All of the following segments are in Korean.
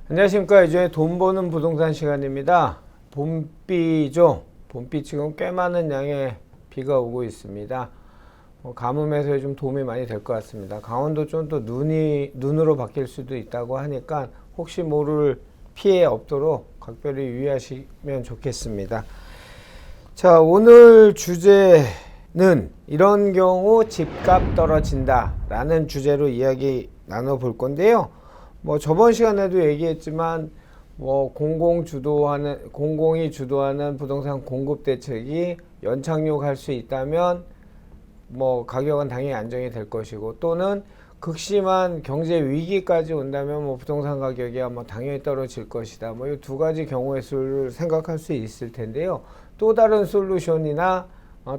안녕하십니까. 이제 돈 버는 부동산 시간입니다. 봄비죠. 봄비 지금 꽤 많은 양의 비가 오고 있습니다. 가뭄 해소에 좀 도움이 많이 될 것 같습니다. 강원도 좀 또 눈으로 바뀔 수도 있다고 하니까 혹시 모를 피해 없도록 각별히 유의하시면 좋겠습니다. 자, 오늘 주제는 이런 경우 집값 떨어진다 라는 주제로 이야기 나눠볼 건데요. 저번 시간에도 얘기했지만 공공이 주도하는 부동산 공급 대책이 연착륙할 수 있다면 가격은 당연히 안정이 될 것이고, 또는 극심한 경제 위기까지 온다면 부동산 가격이 당연히 떨어질 것이다. 이 두 가지 경우의 수를 생각할 수 있을 텐데요. 또 다른 솔루션이나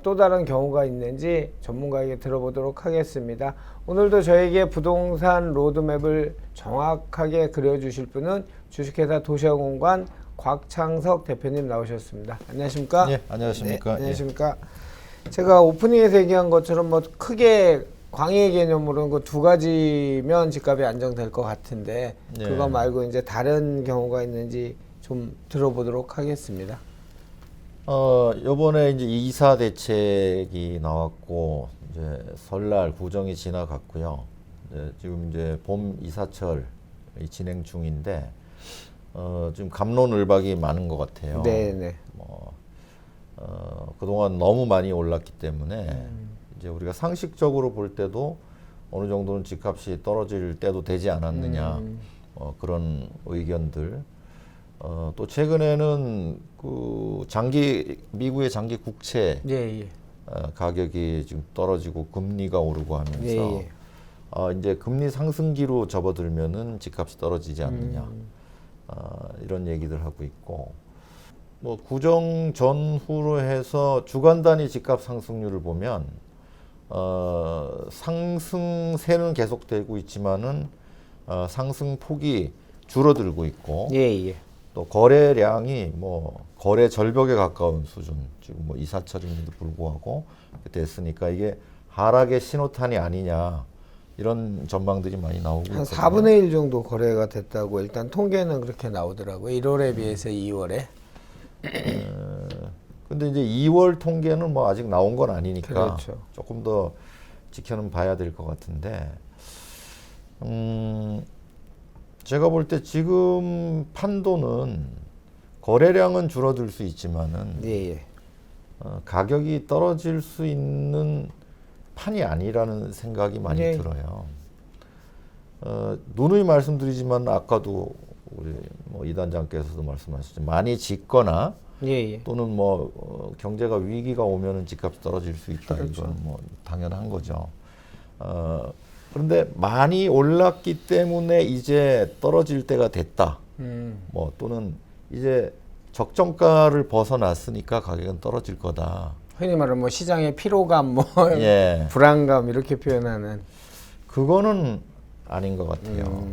또 다른 경우가 있는지 전문가에게 들어보도록 하겠습니다. 오늘도 저에게 부동산 로드맵을 정확하게 그려주실 분은 주식회사 도시아공간 곽창석 대표님 나오셨습니다. 안녕하십니까? 네, 안녕하십니까? 네, 안녕하십니까? 예. 제가 오프닝에서 얘기한 것처럼 크게 광의 개념으로는 그 두 가지면 집값이 안정될 것 같은데, 네. 그거 말고 이제 다른 경우가 있는지 좀 들어보도록 하겠습니다. 요번에 이제 이사 대책이 나왔고, 이제 설날 구정이 지나갔고요. 지금 이제 봄 이사철 진행 중인데, 지금 갑론을박이 많은 것 같아요. 네네. 그동안 너무 많이 올랐기 때문에, 이제 우리가 상식적으로 볼 때도 어느 정도는 집값이 떨어질 때도 되지 않았느냐, 그런 의견들. 또 최근에는 미국의 장기 국채 가격이 지금 떨어지고 금리가 오르고 하면서 이제 금리 상승기로 접어들면은 집값이 떨어지지 않느냐, 이런 얘기들 하고 있고, 구정 전후로 해서 주간 단위 집값 상승률을 보면 상승세는 계속되고 있지만은 상승 폭이 줄어들고 있고, 또 거래량이 거래 절벽에 가까운 수준, 지금 이사철임에도 불구하고 됐으니까 이게 하락의 신호탄이 아니냐, 이런 전망들이 많이 나오고 있거든요. 한 4분의 1 정도 거래가 됐다고 일단 통계는 그렇게 나오더라고요. 1월에 비해서 2월에. 근데 이제 2월 통계는 아직 나온 건 아니니까, 그렇죠. 조금 더 지켜는 봐야 될 것 같은데, 제가 볼 때 지금 판도는 거래량은 줄어들 수 있지만은 가격이 떨어질 수 있는 판이 아니라는 생각이 많이 들어요. 누누이 말씀드리지만 아까도 우리 이 단장께서도 말씀하셨죠. 많이 짓거나 또는 경제가 위기가 오면은 집값이 떨어질 수 있다. 그렇죠. 이건 당연한 거죠. 그런데 많이 올랐기 때문에 이제 떨어질 때가 됐다. 또는 이제 적정가를 벗어났으니까 가격은 떨어질 거다. 흔히 말하면 시장의 피로감, 불안감 이렇게 표현하는. 그거는 아닌 것 같아요.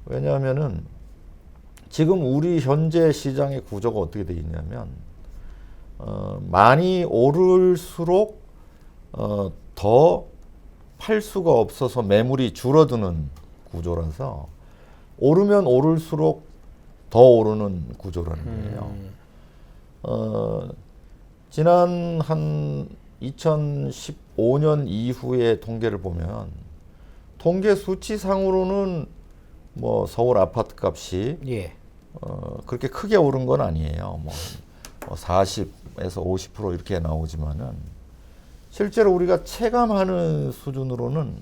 왜냐하면은 지금 우리 현재 시장의 구조가 어떻게 되어 있냐면, 많이 오를수록 더 팔 수가 없어서 매물이 줄어드는 구조라서, 오르면 오를수록 더 오르는 구조라는 거예요. 지난 한 2015년 이후의 통계를 보면, 통계 수치상으로는 서울 아파트 값이 그렇게 크게 오른 건 아니에요. 40에서 50% 이렇게 나오지만은, 실제로 우리가 체감하는 수준으로는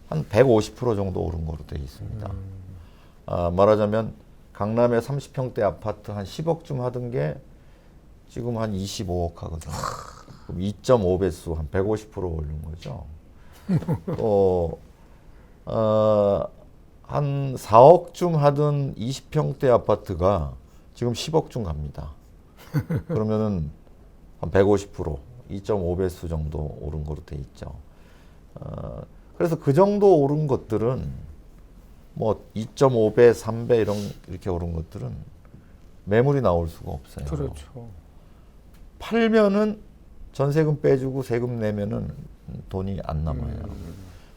한 150% 정도 오른 거로 되어 있습니다. 말하자면 강남의 30평대 아파트 한 10억쯤 하던 게 지금 한 25억 하거든요. 그럼 2.5배수 한 150% 오른 거죠. 또 4억쯤 하던 20평대 아파트가 지금 10억쯤 갑니다. 그러면은 한 150%, 2.5배수 정도 오른 거로 돼 있죠. 그래서 그 정도 오른 것들은 뭐 2.5배, 3배 이렇게 오른 것들은 매물이 나올 수가 없어요. 그렇죠. 팔면은 전세금 빼주고 세금 내면은 돈이 안 남아요.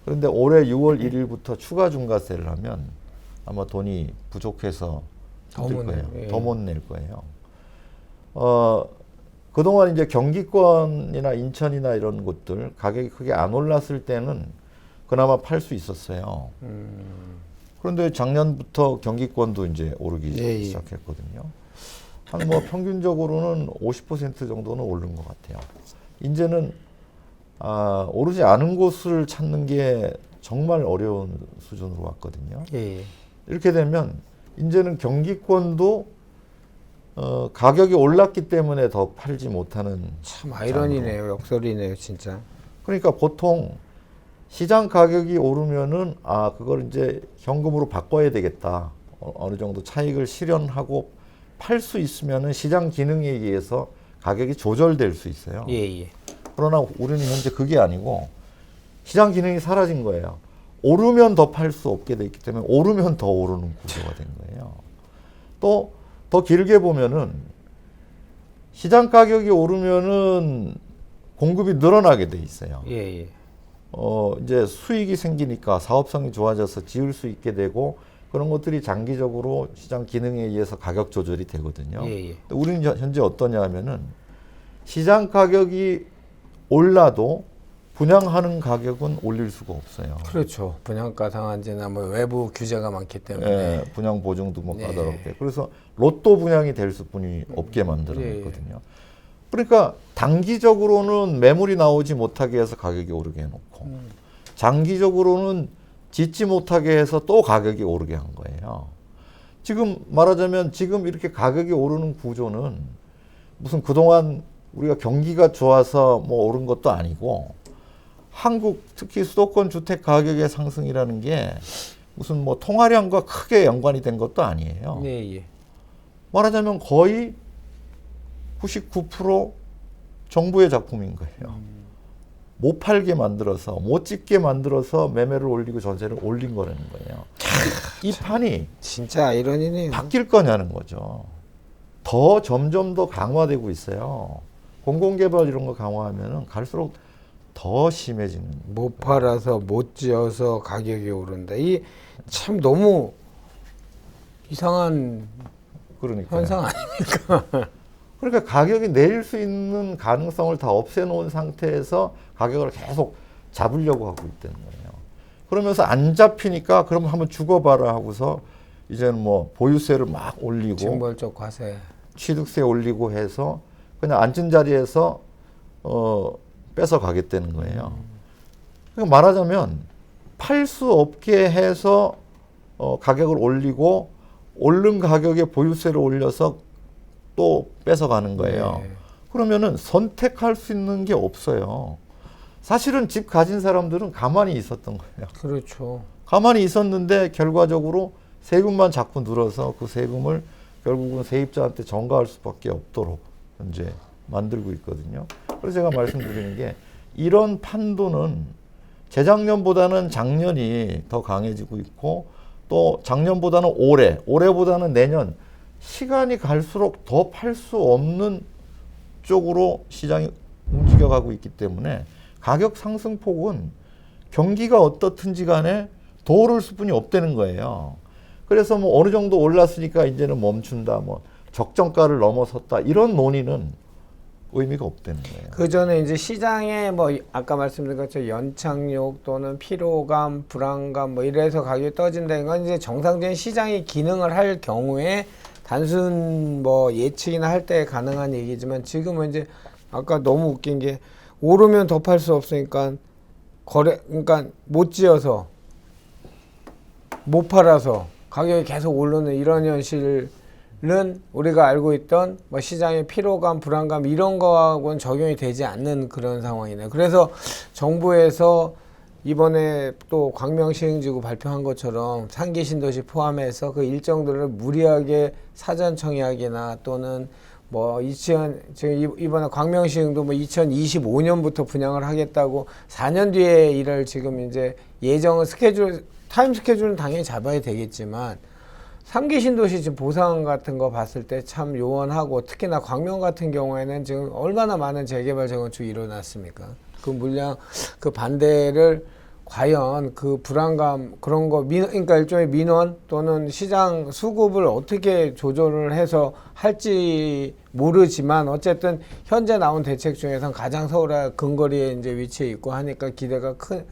그런데 올해 6월 1일부터 추가 중과세를 하면 아마 돈이 부족해서 힘들 거예요. 예. 더 못 낼 거예요. 그동안 이제 경기권이나 인천이나 이런 곳들 가격이 크게 안 올랐을 때는 그나마 팔 수 있었어요. 그런데 작년부터 경기권도 이제 오르기 예. 시작했거든요. 한 뭐 평균적으로는 50% 정도는 오른 것 같아요. 이제는 오르지 않은 곳을 찾는 게 정말 어려운 수준으로 왔거든요. 예. 이렇게 되면 이제는 경기권도 가격이 올랐기 때문에 더 팔지 못하는. 참 아이러니네요. 역설이네요, 진짜. 그러니까 보통 시장 가격이 오르면은 그걸 이제 현금으로 바꿔야 되겠다. 어느 정도 차익을 실현하고 팔 수 있으면은 시장 기능에 의해서 가격이 조절될 수 있어요. 예. 그러나 우리는 현재 그게 아니고 시장 기능이 사라진 거예요. 오르면 더 팔 수 없게 돼 있기 때문에 오르면 더 오르는 구조가 된 거예요. 또 더 길게 보면은 시장 가격이 오르면은 공급이 늘어나게 돼 있어요. 예. 이제 수익이 생기니까 사업성이 좋아져서 지을 수 있게 되고 그런 것들이 장기적으로 시장 기능에 의해서 가격 조절이 되거든요. 예. 우리는 현재 어떠냐 하면은 시장 가격이 올라도 분양하는 가격은 올릴 수가 없어요. 그렇죠. 분양가 상한제나 뭐 외부 규제가 많기 때문에. 예, 분양 보증도 뭐 예. 까다롭게. 그래서 로또 분양이 될 수뿐이 없게 만들어냈거든요. 그러니까 단기적으로는 매물이 나오지 못하게 해서 가격이 오르게 해놓고 장기적으로는 짓지 못하게 해서 또 가격이 오르게 한 거예요. 지금 말하자면 지금 이렇게 가격이 오르는 구조는 무슨 그동안 우리가 경기가 좋아서 뭐 오른 것도 아니고 한국 특히 수도권 주택 가격의 상승이라는 게 무슨 뭐 통화량과 크게 연관이 된 것도 아니에요. 예. 말하자면 거의 99% 정부의 작품인 거예요. 못 팔게 만들어서 못 짓게 만들어서 매매를 올리고 전세를 올린 거라는 거예요. 이 판이 진짜 아이러니네요. 바뀔 거냐는 거죠. 더 점점 더 강화되고 있어요. 공공개발 이런 거 강화하면은 갈수록 더 심해지는. 못 팔아서 못 지어서 가격이 오른다. 이 참 너무 이상한 그러니까 현상 아닙니까? 그러니까 가격이 내릴 수 있는 가능성을 다 없애놓은 상태에서 가격을 계속 잡으려고 하고 있다는 거예요. 그러면서 안 잡히니까 그럼 한번 죽어봐라 하고서 이제는 뭐 보유세를 막 올리고 징벌적 과세, 취득세 올리고 해서 그냥 앉은 자리에서 뺏어 가겠다는 거예요. 그러니까 말하자면 팔 수 없게 해서 가격을 올리고 오른 가격에 보유세를 올려서 또 뺏어가는 거예요. 네. 그러면은 선택할 수 있는 게 없어요. 사실은 집 가진 사람들은 가만히 있었던 거예요. 그렇죠. 가만히 있었는데 결과적으로 세금만 자꾸 늘어서 그 세금을 결국은 세입자한테 전가할 수밖에 없도록 현재 만들고 있거든요. 그래서 제가 말씀드리는 게 이런 판도는 재작년보다는 작년이 더 강해지고 있고 또 작년보다는 올해보다는 내년 시간이 갈수록 더 팔 수 없는 쪽으로 시장이 움직여가고 있기 때문에 가격 상승폭은 경기가 어떻든지 간에 더 오를 수뿐이 없다는 거예요. 그래서 뭐 어느 정도 올랐으니까 이제는 멈춘다, 뭐 적정가를 넘어섰다 이런 논의는 의미가 없다는 거예요. 그 전에 이제 시장에 뭐 아까 말씀드린 것처럼 연착륙 또는 피로감, 불안감 뭐 이래서 가격이 떨어진다는 건 이제 정상적인 시장이 기능을 할 경우에 단순 뭐 예측이나 할 때 가능한 얘기지만 지금은 이제 아까 너무 웃긴 게 오르면 더 팔 수 없으니까 그러니까 못 지어서 못 팔아서 가격이 계속 오르는 이런 현실은 우리가 알고 있던 뭐 시장의 피로감, 불안감 이런 거하고는 적용이 되지 않는 그런 상황이네요. 그래서 정부에서 이번에 또 광명시흥지구 발표한 것처럼 상기 신도시 포함해서 그 일정들을 무리하게 사전 청약이나 또는 뭐 지금 이번에 광명시흥도 뭐 2025년부터 분양을 하겠다고 4년 뒤에 일을 지금 이제 예정은 타임 스케줄은 당연히 잡아야 되겠지만 3기 신도시 지금 보상 같은 거 봤을 때 참 요원하고 특히나 광명 같은 경우에는 지금 얼마나 많은 재개발 재건축이 일어났습니까? 그 물량 그 반대를 과연 그 불안감 그런 거 그러니까 일종의 민원 또는 시장 수급을 어떻게 조절을 해서 할지 모르지만 어쨌든 현재 나온 대책 중에선 가장 서울의 근거리에 이제 위치해 있고 하니까 기대가 큰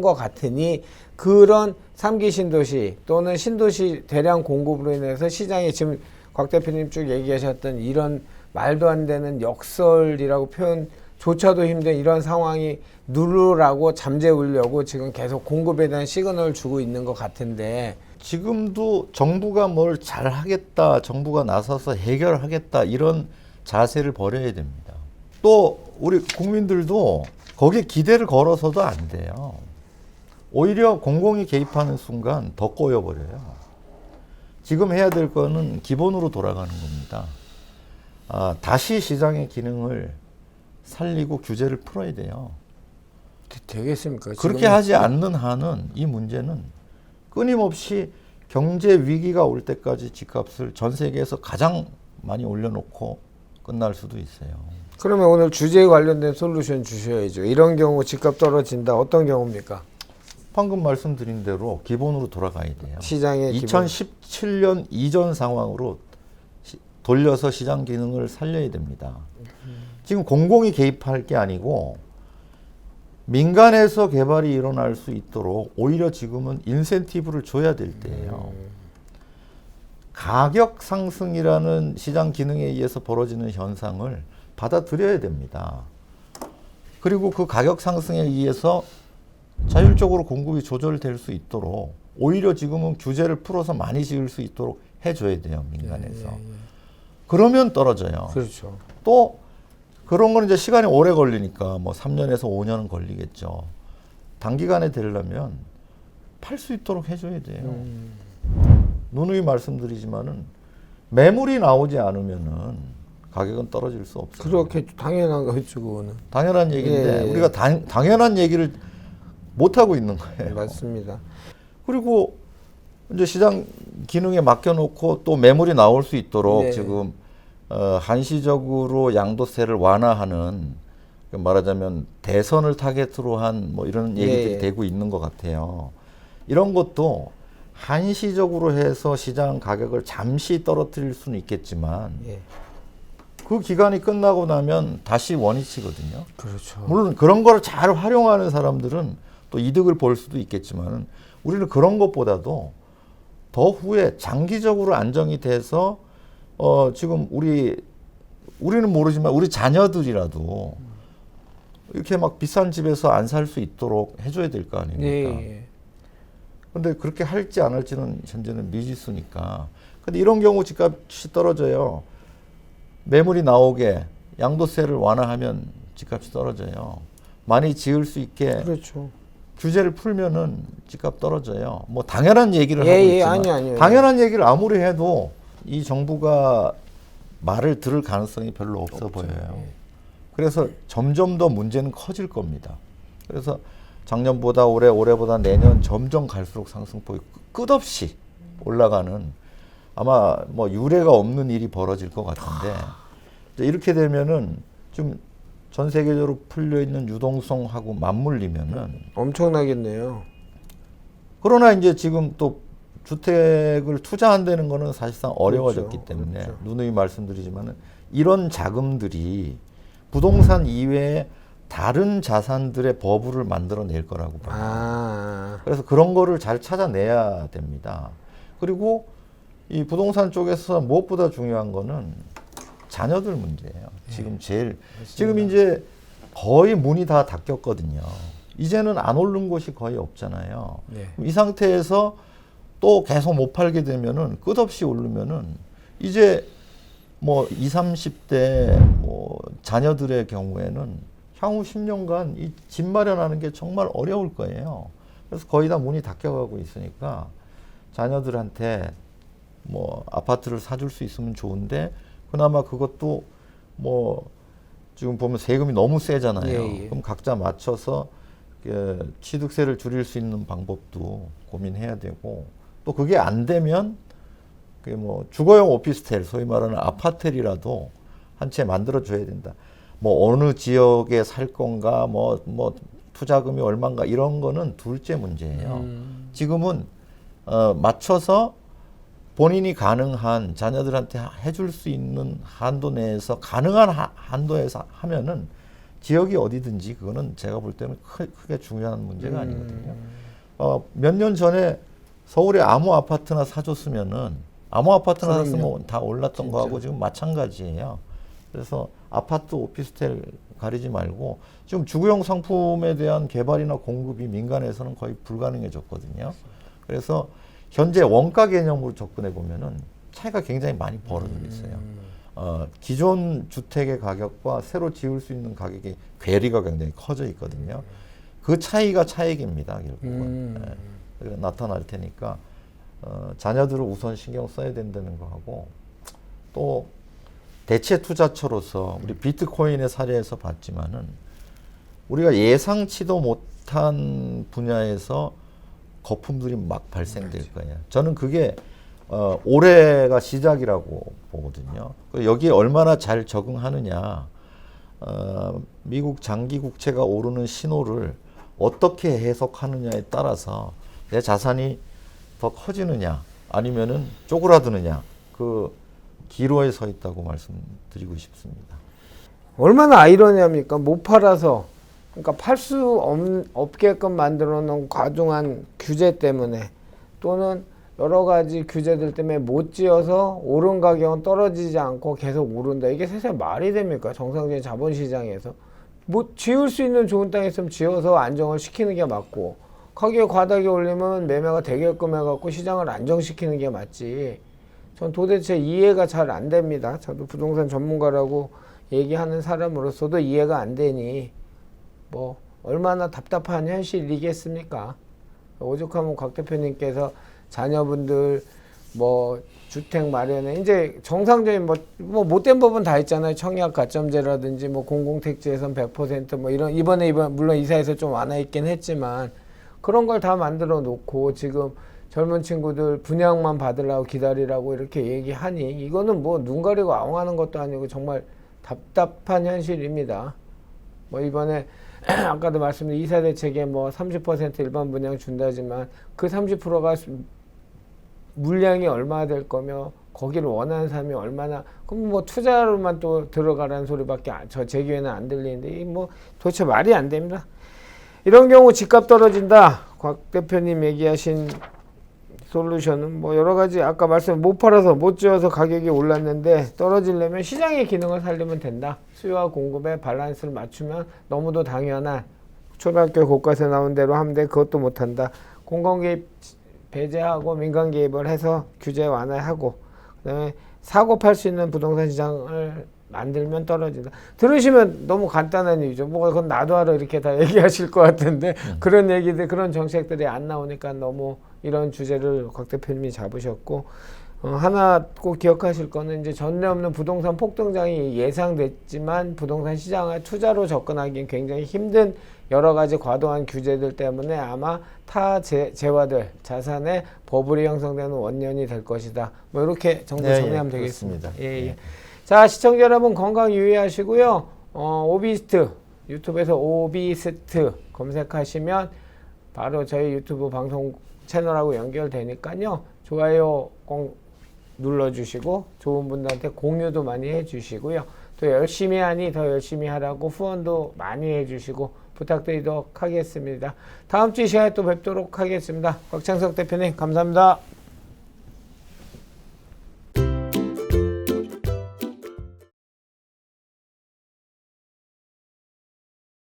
것 같으니 그런 3기 신도시 또는 신도시 대량 공급으로 인해서 시장이 지금 곽 대표님 쭉 얘기하셨던 이런 말도 안 되는 역설이라고 표현조차도 힘든 이런 상황이 누르라고 잠재우려고 지금 계속 공급에 대한 시그널을 주고 있는 것 같은데 지금도 정부가 뭘 잘하겠다, 정부가 나서서 해결하겠다 이런 자세를 버려야 됩니다. 또 우리 국민들도 거기에 기대를 걸어서도 안 돼요. 오히려 공공이 개입하는 순간 더 꼬여버려요. 지금 해야 될 거는 기본으로 돌아가는 겁니다. 다시 시장의 기능을 살리고 규제를 풀어야 돼요. 되겠습니까? 그렇게 하지 않는 한은 이 문제는 끊임없이 경제 위기가 올 때까지 집값을 전 세계에서 가장 많이 올려놓고 끝날 수도 있어요. 그러면 오늘 주제에 관련된 솔루션 주셔야죠. 이런 경우 집값 떨어진다. 어떤 경우입니까? 방금 말씀드린 대로 기본으로 돌아가야 돼요. 시장의 2017년 이전 상황으로 돌려서 시장 기능을 살려야 됩니다. 지금 공공이 개입할 게 아니고 민간에서 개발이 일어날 수 있도록 오히려 지금은 인센티브를 줘야 될 때예요. 가격 상승이라는 시장 기능에 의해서 벌어지는 현상을 받아들여야 됩니다. 그리고 그 가격 상승에 의해서 자율적으로 공급이 조절될 수 있도록 오히려 지금은 규제를 풀어서 많이 지을 수 있도록 해줘야 돼요, 민간에서. 그러면 떨어져요. 그렇죠. 또 그런 거는 이제 시간이 오래 걸리니까 뭐 3년에서 5년은 걸리겠죠. 단기간에 되려면 팔 수 있도록 해줘야 돼요. 누누이 말씀드리지만은 매물이 나오지 않으면은 가격은 떨어질 수 없어요. 그렇게 당연한 거죠, 그거는. 당연한 얘기인데 우리가 당연한 얘기를 못 하고 있는 거예요. 맞습니다. 그리고 이제 시장 기능에 맡겨놓고 또 매물이 나올 수 있도록 지금 한시적으로 양도세를 완화하는 말하자면 대선을 타겟으로 한 뭐 이런 얘기들이 되고 있는 것 같아요. 이런 것도 한시적으로 해서 시장 가격을 잠시 떨어뜨릴 수는 있겠지만 그 기간이 끝나고 나면 다시 원위치거든요. 그렇죠. 물론 그런 걸 잘 활용하는 사람들은 또 이득을 볼 수도 있겠지만 우리는 그런 것보다도 더 후에 장기적으로 안정이 돼서 지금 우리는 모르지만 우리 자녀들이라도 이렇게 막 비싼 집에서 안 살 수 있도록 해줘야 될 거 아닙니까? 근데 그렇게 할지 안 할지는 현재는 미지수니까. 근데 이런 경우 집값이 떨어져요. 매물이 나오게 양도세를 완화하면 집값이 떨어져요. 많이 지을 수 있게 그렇죠. 규제를 풀면은 집값 떨어져요. 뭐 당연한 얘기를 하고 있지만 아니요. 당연한 얘기를 아무리 해도 이 정부가 말을 들을 가능성이 별로 없어 보여요. 그래서 점점 더 문제는 커질 겁니다. 그래서 작년보다 올해보다 내년 점점 갈수록 상승폭이 끝없이 올라가는 아마 뭐 유례가 없는 일이 벌어질 것 같은데 이렇게 되면은 좀 전 세계적으로 풀려 있는 유동성하고 맞물리면은 엄청나겠네요. 그러나 이제 지금 또 주택을 투자한다는 거는 사실상 어려워졌기 때문에 누누이 말씀드리지만은 이런 자금들이 부동산 이외에 다른 자산들의 버블을 만들어낼 거라고 봐요. 그래서 그런 거를 잘 찾아내야 됩니다. 그리고 이 부동산 쪽에서 무엇보다 중요한 거는 자녀들 문제예요. 지금 지금 이제 거의 문이 다 닫혔거든요. 이제는 안 오른 곳이 거의 없잖아요. 이 상태에서 또 계속 못 팔게 되면은 끝없이 오르면은 이제 뭐 20, 30대 뭐 자녀들의 경우에는 향후 10년간 이 집 마련하는 게 정말 어려울 거예요. 그래서 거의 다 문이 닫혀가고 있으니까 자녀들한테 뭐 아파트를 사줄 수 있으면 좋은데 그나마 그것도 뭐 지금 보면 세금이 너무 세잖아요. 예, 예. 그럼 각자 맞춰서 취득세를 줄일 수 있는 방법도 고민해야 되고 또 그게 안 되면 그게 뭐 주거용 오피스텔 소위 말하는 아파트라도 한 채 만들어 줘야 된다. 뭐 어느 지역에 살 건가 뭐 투자금이 얼마인가 이런 거는 둘째 문제예요. 지금은 맞춰서 본인이 가능한 자녀들한테 해줄 수 있는 한도 내에서 가능한 한도에서 하면은 지역이 어디든지 그거는 제가 볼 때는 크게 중요한 문제가 아니거든요. 몇 년 전에 서울에 아무 아파트나 사줬으면은 아무 아파트나 샀으면 다 올랐던 진짜. 거하고 지금 마찬가지예요. 그래서 아파트 오피스텔 가리지 말고 지금 주거용 상품에 대한 개발이나 공급이 민간에서는 거의 불가능해졌거든요. 그래서 현재 원가 개념으로 접근해 보면은 차이가 굉장히 많이 벌어지고 있어요. 기존 주택의 가격과 새로 지을 수 있는 가격의 괴리가 굉장히 커져 있거든요. 그 차이가 차익입니다, 결국은. 네. 나타날 테니까 자녀들을 우선 신경 써야 된다는 거 하고 또 대체 투자처로서 우리 비트코인의 사례에서 봤지만은 우리가 예상치도 못한 분야에서 거품들이 막 발생될 거예요. 저는 그게 올해가 시작이라고 보거든요. 여기에 얼마나 잘 적응하느냐, 미국 장기 국채가 오르는 신호를 어떻게 해석하느냐에 따라서 내 자산이 더 커지느냐 아니면은 쪼그라드느냐 그 기로에 서 있다고 말씀드리고 싶습니다. 얼마나 아이러니합니까? 못 팔아서 그러니까 팔 수 없게끔 만들어 놓은 과중한 규제 때문에 또는 여러 가지 규제들 때문에 못 지어서 오른 가격은 떨어지지 않고 계속 오른다. 이게 세상에 말이 됩니까? 정상적인 자본시장에서. 뭐 지을 수 있는 좋은 땅에 있으면 지어서 안정을 시키는 게 맞고 가격 과다하게 올리면 매매가 되게끔 해갖고 시장을 안정시키는 게 맞지. 전 도대체 이해가 잘 안 됩니다. 저도 부동산 전문가라고 얘기하는 사람으로서도 이해가 안 되니 뭐 얼마나 답답한 현실이겠습니까? 오죽하면 곽 대표님께서 자녀분들 뭐 주택 마련에 이제 정상적인 뭐 못된 법은 다 있잖아요. 청약 가점제라든지 뭐 공공택지에선 100% 뭐 이번 물론 이사에서 좀 완화 있긴 했지만 그런 걸 다 만들어 놓고 지금 젊은 친구들 분양만 받으려고 기다리라고 이렇게 얘기하니 이거는 뭐 눈 가리고 아웅하는 것도 아니고 정말 답답한 현실입니다. 뭐 이번에 아까도 말씀드린 이사 대책에 뭐 30% 일반 분양 준다지만 그 30%가 물량이 얼마나 될 거며 거기를 원하는 사람이 얼마나 그럼 뭐 투자로만 또 들어가라는 소리밖에 제 귀에는 안 들리는데 이 뭐 도대체 말이 안 됩니다. 이런 경우 집값 떨어진다. 곽 대표님 얘기하신 솔루션은 뭐 여러 가지 아까 말씀 못 팔아서 못 지어서 가격이 올랐는데 떨어지려면 시장의 기능을 살리면 된다. 수요와 공급의 밸런스를 맞추면 너무도 당연한 초등학교 교과서에 나온 대로 하면 돼. 그것도 못한다. 공공 개입 배제하고 민간 개입을 해서 규제 완화하고 그다음에 사고 팔 수 있는 부동산 시장을 만들면 떨어진다. 들으시면 너무 간단한 얘기죠. 뭐 그건 나도 알아 이렇게 다 얘기하실 것 같은데 그런 얘기들 그런 정책들이 안 나오니까 너무 이런 주제를 곽 대표님이 잡으셨고 하나 꼭 기억하실 거는 이제 전례 없는 부동산 폭등장이 예상됐지만 부동산 시장을 투자로 접근하기엔 굉장히 힘든 여러 가지 과도한 규제들 때문에 아마 타 재화들 자산의 버블이 형성되는 원년이 될 것이다. 뭐 이렇게 정도 정리하면 되겠습니다. 예. 자, 시청자 여러분 건강 유의하시고요. 오비스트 유튜브에서 오비스트 검색하시면 바로 저희 유튜브 방송 채널하고 연결되니까요. 좋아요 꼭 눌러주시고 좋은 분들한테 공유도 많이 해주시고요. 또 열심히 하니 더 열심히 하라고 후원도 많이 해주시고 부탁드리도록 하겠습니다. 다음 주 이 시간에 또 뵙도록 하겠습니다. 곽창석 대표님 감사합니다.